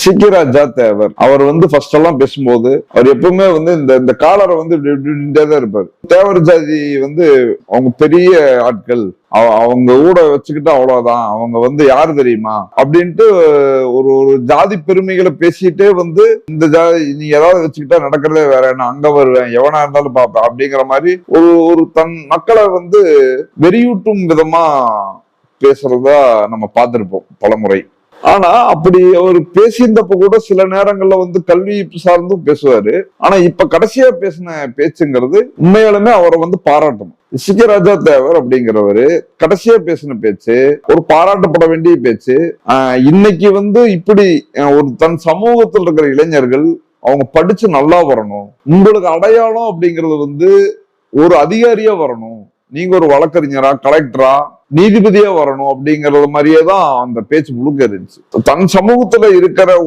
சிக்கிராஜா தேவர் அவர் first எல்லாம் பேசும்போது அவர் எப்பவுமே இந்த காலரை தான் இருப்பாரு. தேவர் ஜாதி அவங்க பெரிய ஆட்கள், அவங்க கூட வச்சுக்கிட்டா அவ்வளவுதான், அவங்க யாரு தெரியுமா அப்படின்ட்டு ஒரு ஒரு ஜாதி பெருமைகளை பேசிட்டே இந்த ஜாதி நீ ஏதாவது வச்சுக்கிட்டா நடக்கிறதே வேற, நான் அங்க வருவேன், எவனா இருந்தாலும் பாப்பேன் அப்படிங்கிற மாதிரி ஒரு ஒரு தன் மக்களை வெறியூட்டும் விதமா பேசுறதா நம்ம பார்த்திருப்போம் பலமுறை. ஆனா அப்படி அவர் பேசியிருந்தப்ப கூட சில நேரங்கள்ல கல்வி சார்ந்தும் பேசுவாரு. ஆனா இப்ப கடைசியா பேசின பேச்சுங்கிறது உண்மையாலுமே அவரை பாராட்டணும். சிக்கிராஜா தேவர் அப்படிங்கிறவரு கடைசியா பேசின பேச்சு ஒரு பாராட்டப்பட வேண்டிய பேச்சு. இன்னைக்கு இப்படி ஒரு தன் சமூகத்தில் இருக்கிற இளைஞர்கள் அவங்க படிச்சு நல்லா வரணும், உங்களுக்கு அடையாளம் அப்படிங்கிறது ஒரு அதிகாரியா வரணும், நீங்க ஒரு வழக்கறிஞரா கலெக்டரா நீதிபதியா வரணும் அப்படிங்கறது மாதிரியே தான் அந்த பேச்சு முழுக்க இருந்துச்சு. தன் சமூகத்துல இருக்கிற